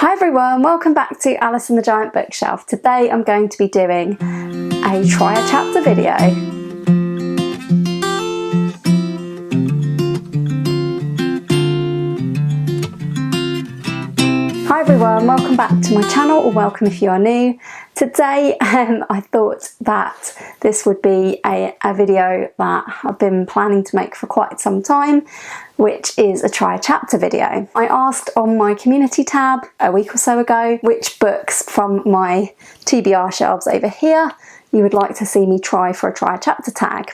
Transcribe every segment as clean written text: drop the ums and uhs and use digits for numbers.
Hi everyone, welcome back to Alice and the Giant Bookshelf. Today I'm going to be doing a try a chapter video. Hi everyone, welcome back to my channel, or welcome if you are new. Today I thought that this would be a video that I've been planning to make for quite some time, which is a try a chapter video. I asked on my community tab a week or so ago which books from my TBR shelves over here you would like to see me try for a try a chapter tag.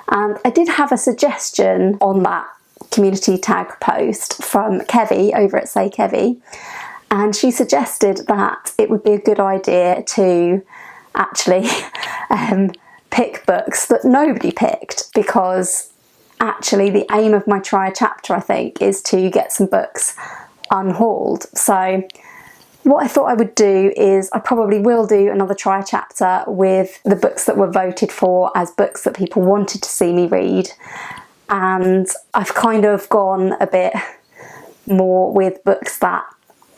And I did have a suggestion on that community tag post from Kevvie over at Say Kevvie. And she suggested that it would be a good idea to actually pick books that nobody picked, because actually the aim of my try a chapter, I think, is to get some books unhauled. So what I thought I would do is I probably will do another try a chapter with the books that were voted for as books that people wanted to see me read. And I've kind of gone a bit more with books that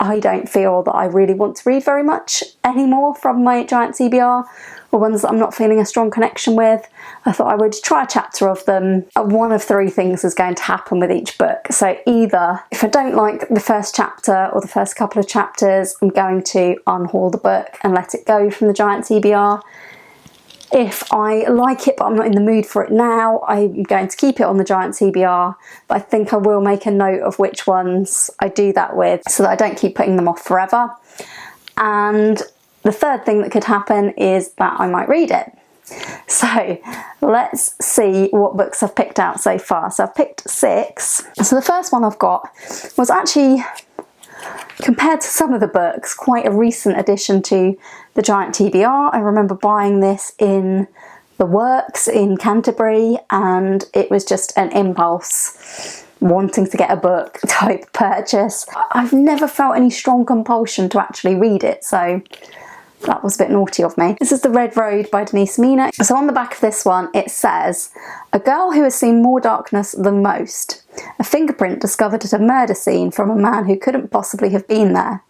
I don't feel that I really want to read very much anymore from my giant TBR, or ones that I'm not feeling a strong connection with. I thought I would try a chapter of them. One of three things is going to happen with each book. So either if I don't like the first chapter or the first couple of chapters, I'm going to unhaul the book and let it go from the giant TBR. If I like it but I'm not in the mood for it now, I'm going to keep it on the giant TBR, but I think I will make a note of which ones I do that with so that I don't keep putting them off forever. And the third thing that could happen is that I might read it. So let's see what books I've picked out so far. So I've picked 6. So the first one I've got was actually, compared to some of the books, quite a recent addition to the giant TBR. I remember buying this in the Works in Canterbury, and it was just an impulse wanting to get a book type purchase. I've never felt any strong compulsion to actually read it, so that was a bit naughty of me. This is The Red Road by Denise, Mina. So on the back of this one it says, "A girl who has seen more darkness than most. A fingerprint discovered at a murder scene from a man who couldn't possibly have been there.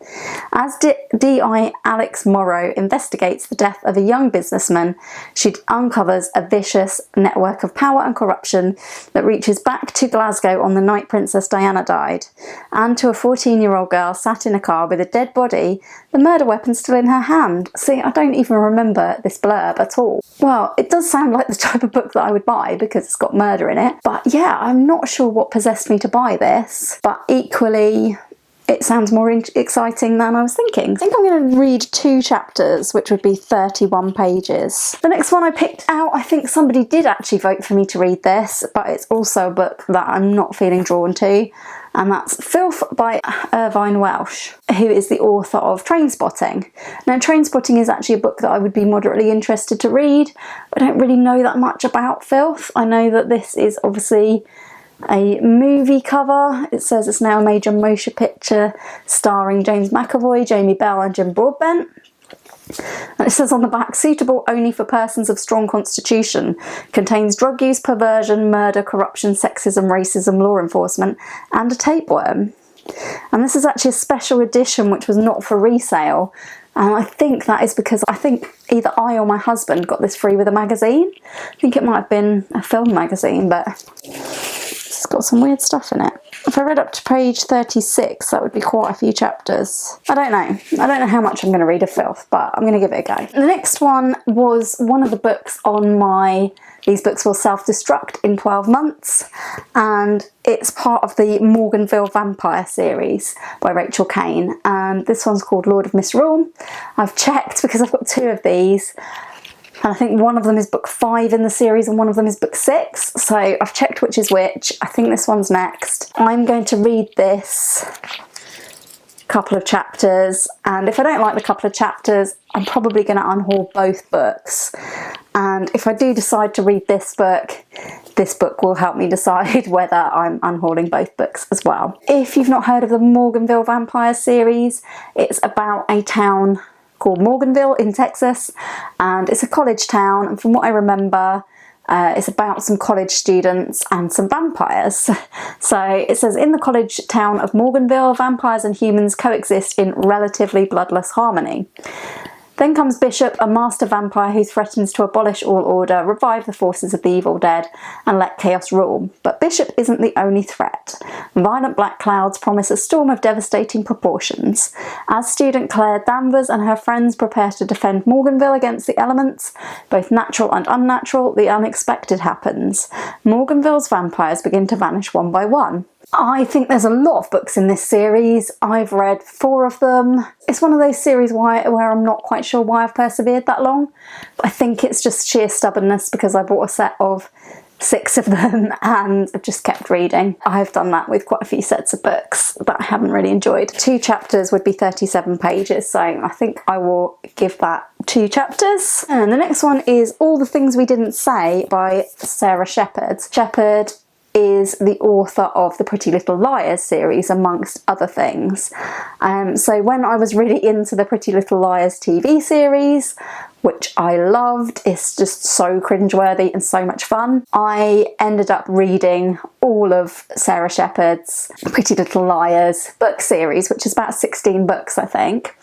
As DI Alex Morrow investigates the death of a young businessman, she uncovers a vicious network of power and corruption that reaches back to Glasgow on the night Princess Diana died, and to a 14-year-old girl sat in a car with a dead body, the murder weapon still in her hand." See, I don't even remember this blurb at all. Well, it does sound like the type of book that I would buy because it's got murder in it, but yeah, I'm not sure what possessed me to buy this, but equally it sounds more exciting than I was thinking. I think I'm going to read 2 chapters, which would be 31 pages. The next one I picked out, I think somebody did actually vote for me to read this, but it's also a book that I'm not feeling drawn to, and that's Filth by Irvine, Welsh, who is the author of Trainspotting. Now, Trainspotting is actually a book that I would be moderately interested to read. I don't really know that much about Filth. I know that this is obviously a movie cover. It says it's now a major motion picture starring James McAvoy, Jamie Bell and Jim Broadbent. And it says on the back, "Suitable only for persons of strong constitution. Contains drug use, perversion, murder, corruption, sexism, racism, law enforcement and a tapeworm." And this is actually a special edition which was not for resale. And I think that is because I think either I or my husband got this free with a magazine. I think it might have been a film magazine, but it's got some weird stuff in it. If I read up to page 36, that would be quite a few chapters. I don't know. I don't know how much I'm going to read of Filth, but I'm going to give it a go. The next one was one of the books on my "These Books Will Self-Destruct in 12 Months", and it's part of the Morganville Vampire series by Rachel Caine, and this one's called Lord of Misrule. I've checked because I've got 2 of these, and I think one of them is book 5 in the series and one of them is book 6. So I've checked which is which. I think this one's next. I'm going to read this couple of chapters, and if I don't like the couple of chapters, I'm probably going to unhaul both books. And if I do decide to read this book will help me decide whether I'm unhauling both books as well. If you've not heard of the Morganville Vampire series, it's about a town called Morganville in Texas, and it's a college town, and from what I remember, It's about some college students and some vampires. So it says, in the college town of Morganville, vampires and humans coexist in relatively bloodless harmony. Then comes Bishop, a master vampire who threatens to abolish all order, revive the forces of the evil dead, and let chaos rule. But Bishop isn't the only threat. Violent black clouds promise a storm of devastating proportions. As student Claire Danvers and her friends prepare to defend Morganville against the elements, both natural and unnatural, the unexpected happens. Morganville's vampires begin to vanish one by one. I think there's a lot of books in this series. I've read 4 of them. It's one of those series where I'm not quite sure why I've persevered that long. I think it's just sheer stubbornness because I bought a set of 6 of them and I've just kept reading. I've done that with quite a few sets of books that I haven't really enjoyed. 2 chapters would be 37 pages, so I think I will give that 2 chapters. And the next one is All the Things We Didn't Say by Sara Shepard. Shepard is the author of the Pretty Little Liars series, amongst other things. So when I was really into the Pretty Little Liars TV series, which I loved, it's just so cringeworthy and so much fun, I ended up reading all of Sara Shepard's Pretty Little Liars book series, which is about 16 books, I think.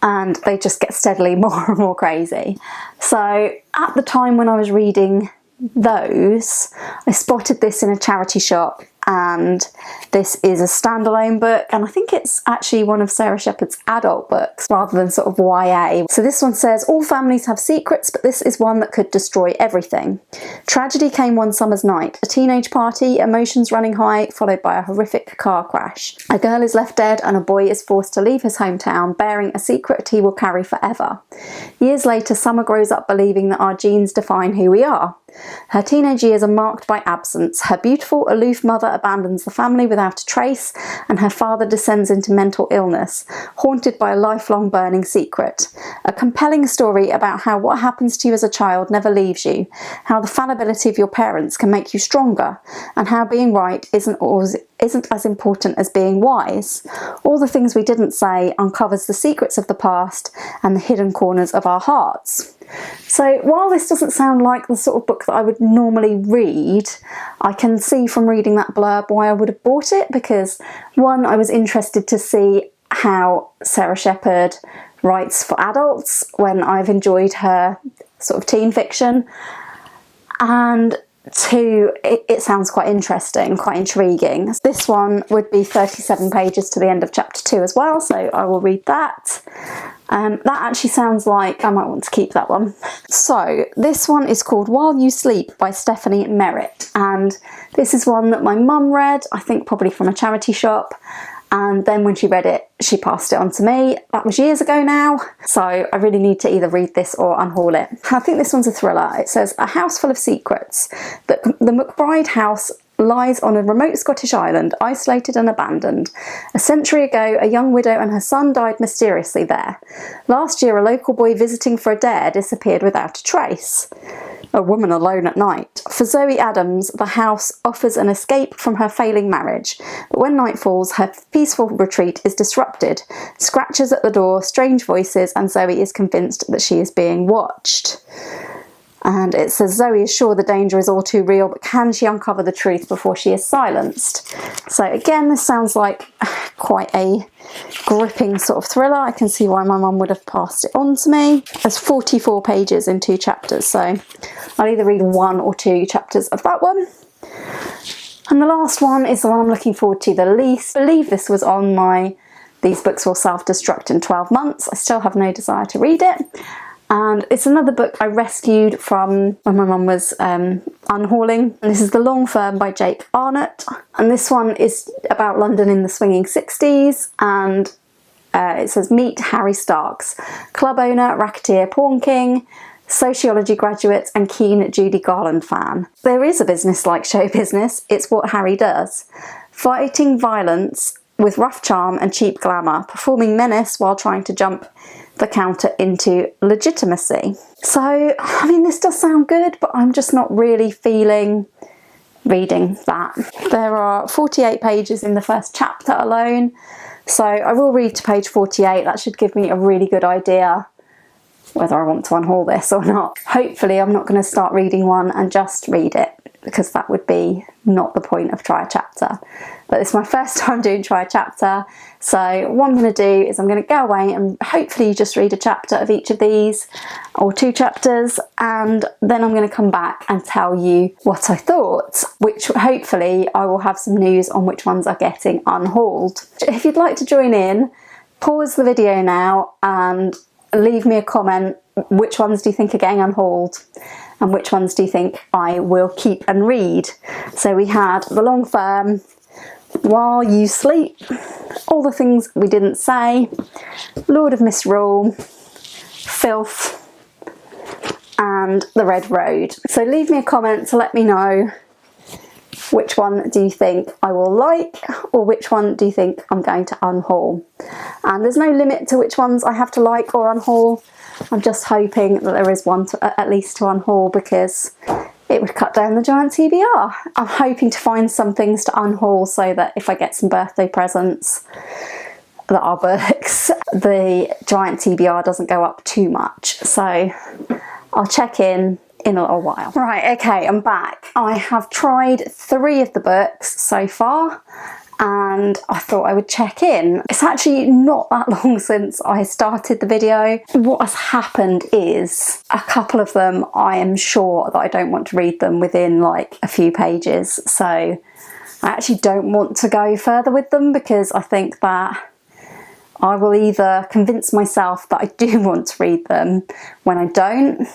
And they just get steadily more and more crazy. So at the time when I was reading those, I spotted this in a charity shop, and this is a standalone book, and I think it's actually one of Sara Shepard's adult books rather than sort of YA. So this one says, all families have secrets, but this is one that could destroy everything. Tragedy came one summer's night. A teenage party, emotions running high, followed by a horrific car crash. A girl is left dead and a boy is forced to leave his hometown, bearing a secret he will carry forever. Years later, Summer grows up believing that our genes define who we are. Her teenage years are marked by absence. Her beautiful, aloof mother abandons the family without a trace, and her father descends into mental illness, haunted by a lifelong burning secret. A compelling story about how what happens to you as a child never leaves you, how the fallibility of your parents can make you stronger, and how being right isn't as important as being wise. All the Things We Didn't Say uncovers the secrets of the past and the hidden corners of our hearts. So while this doesn't sound like the sort of book that I would normally read, I can see from reading that blurb why I would have bought it, because one, I was interested to see how Sara Shepard writes for adults when I've enjoyed her sort of teen fiction, and 2, it sounds quite interesting, quite intriguing. This one would be 37 pages to the end of chapter 2 as well, so I will read that. That actually sounds like I might want to keep that one. So this one is called While You Sleep by Stephanie Meritt, and this is one that my mum read, I think probably from a charity shop, and then when she read it, she passed it on to me. That was years ago now, so I really need to either read this or unhaul it. I think this one's a thriller. It says, a house full of secrets. The McBride house lies on a remote Scottish island, isolated and abandoned. A century ago, a young widow and her son died mysteriously there. Last year, a local boy visiting for a dare disappeared without a trace. A woman alone at night. For Zoe Adams, the house offers an escape from her failing marriage, but when night falls, her peaceful retreat is disrupted. Scratches at the door, strange voices, and Zoe is convinced that she is being watched. And it says, Zoe is sure the danger is all too real, but can she uncover the truth before she is silenced? So again, this sounds like quite a gripping sort of thriller. I can see why my mum would have passed it on to me. There's 44 pages in 2 chapters, so I'll either read 1 or 2 chapters of that one. And the last one is the one I'm looking forward to the least. I believe this was on my These Books Will Self-Destruct in 12 Months. I still have no desire to read it. And it's another book I rescued from when my mum was unhauling. And this is The Long Firm by Jake Arnott. And this one is about London in the swinging 60s. And it says, meet Harry Starks, club owner, racketeer, pawn king, sociology graduate and keen Judy Garland fan. There is a business like show business. It's what Harry does. Fighting violence with rough charm and cheap glamour, performing menace while trying to jump the counter into legitimacy. So, I mean, this does sound good, but I'm just not really feeling reading that. There are 48 pages in the first chapter alone, so I will read to page 48. That should give me a really good idea whether I want to unhaul this or not. Hopefully I'm not going to start reading one and just read it, because that would be not the point of try a chapter. But it's my first time doing try a chapter, so what I'm going to do is I'm going to go away and hopefully just read a chapter of each of these, or 2 chapters, and then I'm going to come back and tell you what I thought, which hopefully I will have some news on which ones are getting unhauled. If you'd like to join in, pause the video now and leave me a comment. Which ones do you think are getting unhauled? And which ones do you think I will keep and read? So we had The Long Firm, While You Sleep, All the Things We Didn't Say, Lord of Misrule, Filth, and The Red Road. So leave me a comment to let me know which one do you think I will like, or which one do you think I'm going to unhaul. And there's no limit to which ones I have to like or unhaul. I'm just hoping that there is one at least to unhaul, because it would cut down the giant TBR. I'm hoping to find some things to unhaul so that if I get some birthday presents that are books, the giant TBR doesn't go up too much. So I'll check in a little while. Right, okay, I'm back. I have tried 3 of the books so far, and I thought I would check in. It's actually not that long since I started the video. What has happened is a couple of them I am sure that I don't want to read them within like a few pages, so I actually don't want to go further with them, because I think that I will either convince myself that I do want to read them when I don't.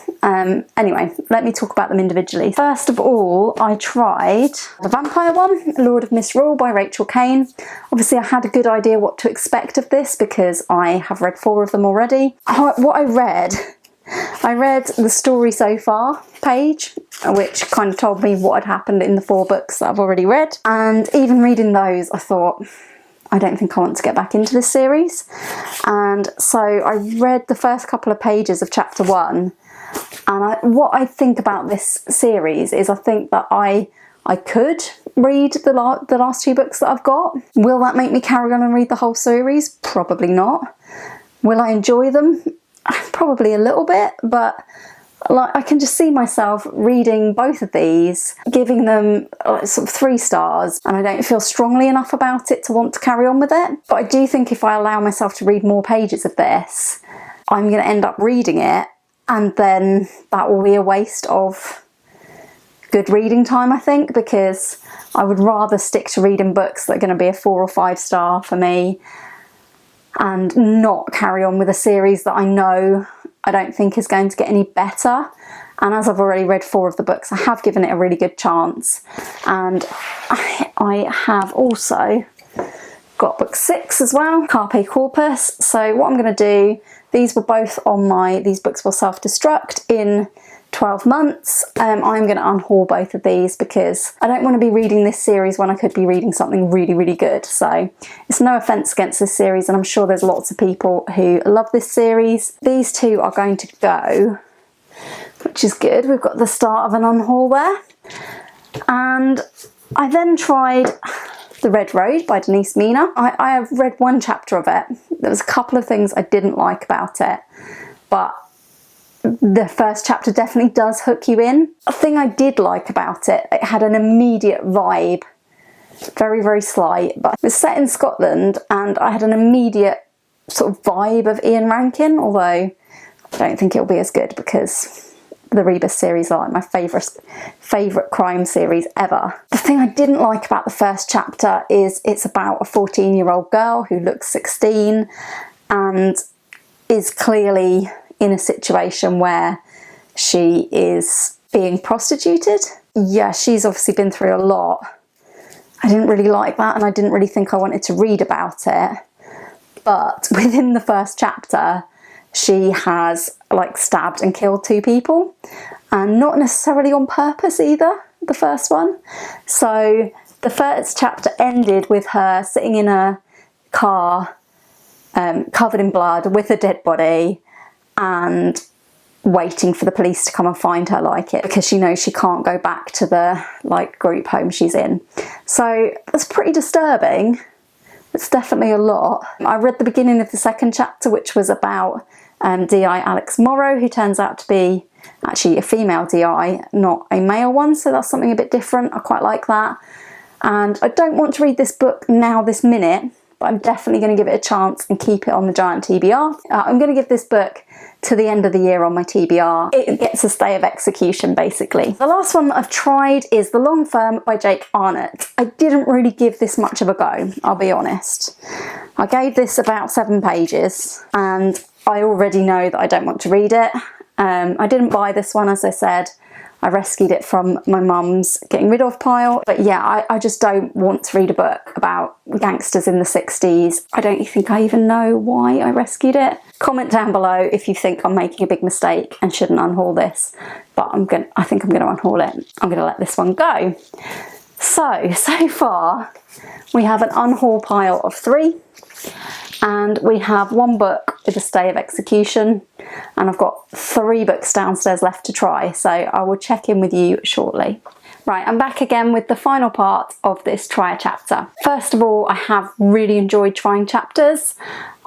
Anyway, let me talk about them individually. First of all, I tried the vampire one, Lord of Misrule by Rachel Caine. Obviously I had a good idea what to expect of this because I have read 4 of them already. What I read the story so far page, which kind of told me what had happened in the 4 books that I've already read. And even reading those, I thought, I don't think I want to get back into this series. And so I read the first couple of pages of chapter 1, and what I think about this series is I think that I could read the last 2 books that I've got. Will that make me carry on and read the whole series? Probably not. Will I enjoy them? Probably a little bit, but like, I can just see myself reading both of these, giving them sort of 3 stars, and I don't feel strongly enough about it to want to carry on with it. But I do think if I allow myself to read more pages of this, I'm going to end up reading it, and then that will be a waste of good reading time, I think, because I would rather stick to reading books that are going to be a 4 or 5 star for me, and not carry on with a series that I know I don't think is going to get any better. And as I've already read 4 of the books, I have given it a really good chance. And I have also got book 6 as well, Carpe Corpus. So what I'm going to do, these were both on these books will self-destruct in 12 months. I'm going to unhaul both of these because I don't want to be reading this series when I could be reading something really, really good. So it's no offence against this series, and I'm sure there's lots of people who love this series. These 2 are going to go, which is good. We've got the start of an unhaul there. And I then tried The Red Road by Denise, Mina. I have read 1 chapter of it. There was a couple of things I didn't like about it, but the first chapter definitely does hook you in. A thing I did like about it, it had an immediate vibe, very, very slight, but it was set in Scotland, and I had an immediate sort of vibe of Ian Rankin, although I don't think it'll be as good because the Rebus series are like my favourite crime series ever. The thing I didn't like about the first chapter is it's about a 14-year-old girl who looks 16 and is clearly in a situation where she is being prostituted. Yeah, she's obviously been through a lot. I didn't really like that, and I didn't really think I wanted to read about it. But within the first chapter, she has like stabbed and killed 2 people, and not necessarily on purpose either, the first one. So the first chapter ended with her sitting in a car covered in blood with a dead body, and waiting for the police to come and find her like it, because she knows she can't go back to the like group home she's in. So that's pretty disturbing. It's definitely a lot. I read the beginning of the second chapter, which was about DI Alex Morrow, who turns out to be actually a female DI, not a male one, so that's something a bit different. I quite like that. And I don't want to read this book now this minute, but I'm definitely going to give it a chance and keep it on the giant TBR. I'm going to give this book to the end of the year on my TBR. It gets a stay of execution, basically. The last one that I've tried is The Long Firm by Jake Arnott. I didn't really give this much of a go, I'll be honest. I gave this about 7 pages and I already know that I don't want to read it. I didn't buy this one, as I said. I rescued it from my mum's getting rid of pile. But yeah, I just don't want to read a book about gangsters in the 60s. I don't think I even know why I rescued it. Comment down below if you think I'm making a big mistake and shouldn't unhaul this. But I think I'm going to unhaul it. I'm going to let this one go. So far we have an unhaul pile of 3. And we have 1 book with a stay of execution, and I've got 3 books downstairs left to try, so I will check in with you shortly. Right, I'm back again with the final part of this try a chapter. First of all, I have really enjoyed trying chapters.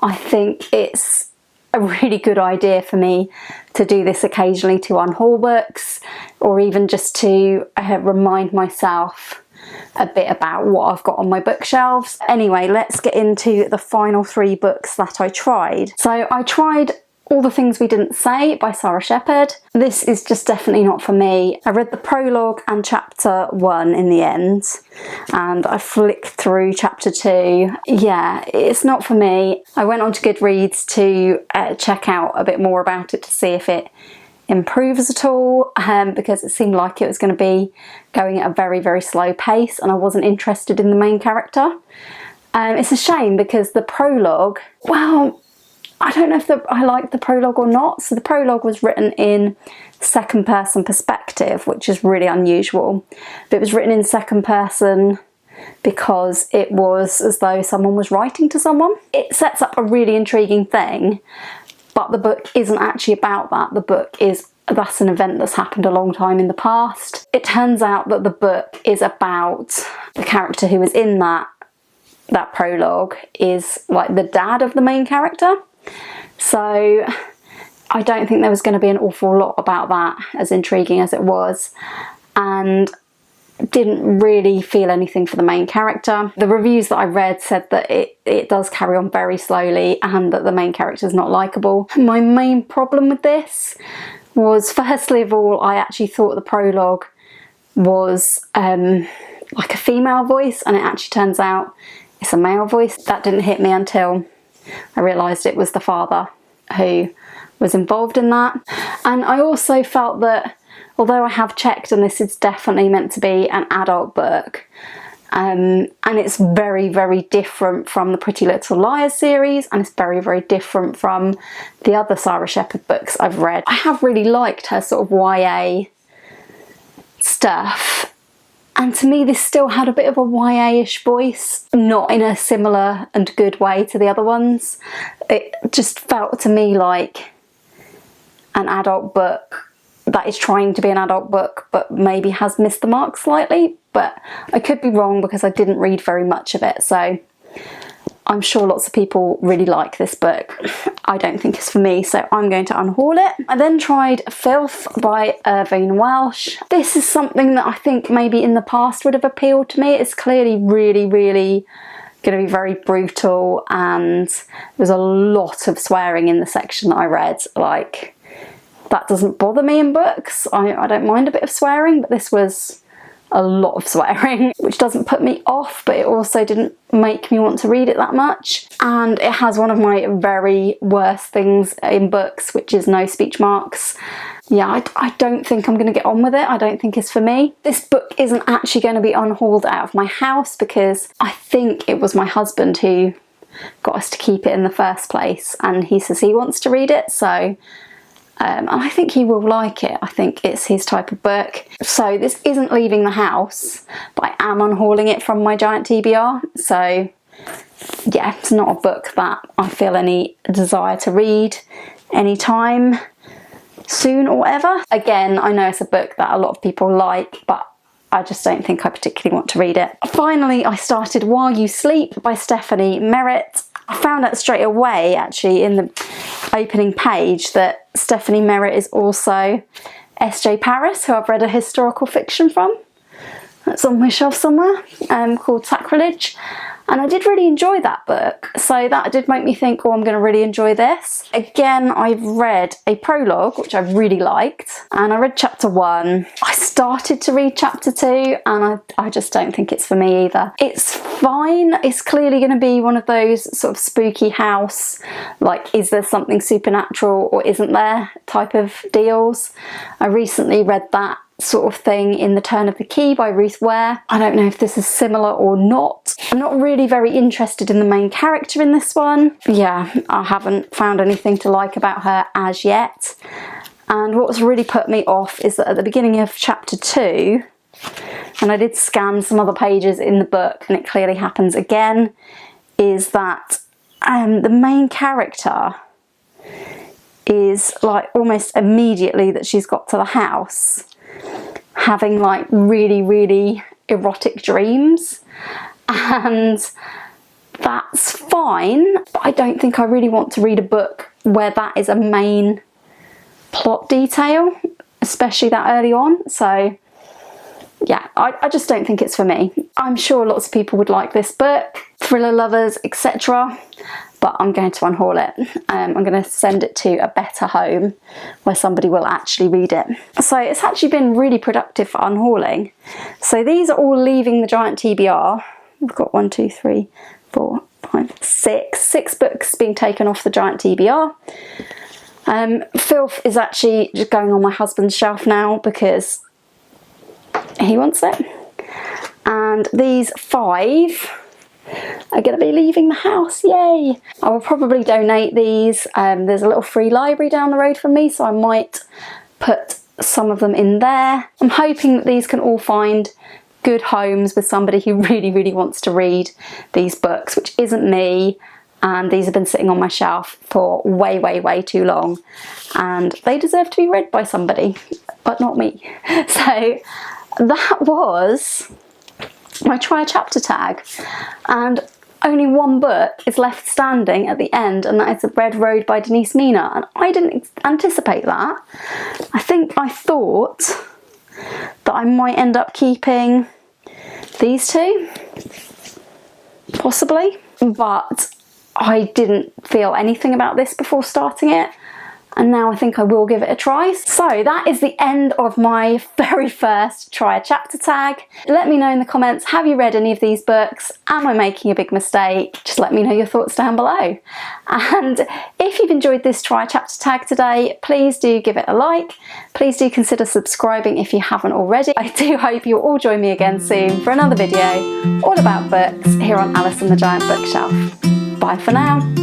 I think it's a really good idea for me to do this occasionally, to unhaul books, or even just to remind myself a bit about what I've got on my bookshelves. Anyway, let's get into the final 3 books that I tried. So I tried All the Things We Didn't Say by Sara Shepard. This is just definitely not for me. I read the prologue and chapter 1 in the end, and I flicked through chapter 2. Yeah, it's not for me. I went on to Goodreads to check out a bit more about it to see if it improves at all, because it seemed like it was going to be going at a very, very slow pace, and I wasn't interested in the main character. It's a shame because the prologue, well, I don't know if I liked the prologue or not. So the prologue was written in 2nd person perspective, which is really unusual, but it was written in 2nd person because it was as though someone was writing to someone. It sets up a really intriguing thing, but the book isn't actually about that. The book is, that's an event that's happened a long time in the past. It turns out that the book is about the character who was in that prologue is like the dad of the main character. So I don't think there was going to be an awful lot about that, as intriguing as it was, and didn't really feel anything for the main character. The reviews that I read said that it does carry on very slowly and that the main character is not likeable. My main problem with this was, firstly of all, I actually thought the prologue was like a female voice, and it actually turns out it's a male voice. That didn't hit me until I realised it was the father who was involved in that. And I also felt that, although I have checked and this is definitely meant to be an adult book, and it's very, very different from the Pretty Little Liars series, and it's very, very different from the other Sara Shepard books I've read. I have really liked her sort of YA stuff, and to me this still had a bit of a YA-ish voice, not in a similar and good way to the other ones. It just felt to me like an adult book that is trying to be an adult book but maybe has missed the mark slightly, but I could be wrong because I didn't read very much of it, so I'm sure lots of people really like this book. I don't think it's for me, so I'm going to unhaul it. I then tried Filth by Irvine Welsh. This is something that I think maybe in the past would have appealed to me. It's clearly really, really going to be very brutal, and there's a lot of swearing in the section that I read. Like, that doesn't bother me in books. I don't mind a bit of swearing, but this was a lot of swearing, which doesn't put me off, but it also didn't make me want to read it that much. And it has one of my very worst things in books, which is no speech marks. Yeah, I don't think I'm going to get on with it. I don't think it's for me. This book isn't actually going to be unhauled out of my house because I think it was my husband who got us to keep it in the first place, and he says he wants to read it, so and I think he will like it. I think it's his type of book. So this isn't leaving the house, but I am unhauling it from my giant TBR. So yeah, it's not a book that I feel any desire to read anytime soon or ever. Again, I know it's a book that a lot of people like, but I just don't think I particularly want to read it. Finally, I started While You Sleep by Stephanie Meritt. I found out straight away, actually, in the opening page that Stephanie Meritt is also S.J. Paris, who I've read a historical fiction from. That's on my shelf somewhere, called Sacrilege. And I did really enjoy that book, so that did make me think, oh, I'm going to really enjoy this. Again, I've read a prologue, which I really liked, and I read chapter 1. I started to read chapter 2, and I just don't think it's for me either. It's fine. It's clearly going to be one of those sort of spooky house, like, is there something supernatural or isn't there type of deals. I recently read that sort of thing in The Turn of the Key by Ruth Ware. I don't know if this is similar or not. I'm not really very interested in the main character in this one. Yeah, I haven't found anything to like about her as yet. And what's really put me off is that at the beginning of chapter 2, and I did scan some other pages in the book and it clearly happens again, is that the main character is like almost immediately that she's got to the house having like really erotic dreams, and that's fine, but I don't think I really want to read a book where that is a main plot detail, especially that early on. So yeah, I just don't think it's for me. I'm sure lots of people would like this book, thriller lovers, etc. But I'm going to unhaul it. I'm going to send it to a better home where somebody will actually read it. So it's actually been really productive for unhauling. So these are all leaving the giant TBR. We've got 1, 2, 3, 4, 5, 6. 6 books being taken off the giant TBR. Filth is actually just going on my husband's shelf now because he wants it. And these 5 are going to be leaving the house, yay! I will probably donate these. There's a little free library down the road from me, so I might put some of them in there. I'm hoping that these can all find good homes with somebody who really wants to read these books, which isn't me, and these have been sitting on my shelf for way too long, and they deserve to be read by somebody, but not me. So that was my try chapter tag, and only one book is left standing at the end, and that is The Red Road by Denise Mina, and I didn't anticipate that. I think I thought that I might end up keeping these 2, possibly, but I didn't feel anything about this before starting it, and now I think I will give it a try. So that is the end of my very first try a chapter tag. Let me know in the comments, have you read any of these books? Am I making a big mistake? Just let me know your thoughts down below. And if you've enjoyed this try a chapter tag today, please do give it a like. Please do consider subscribing if you haven't already. I do hope you'll all join me again soon for another video all about books here on Alice and the Giant Bookshelf. Bye for now.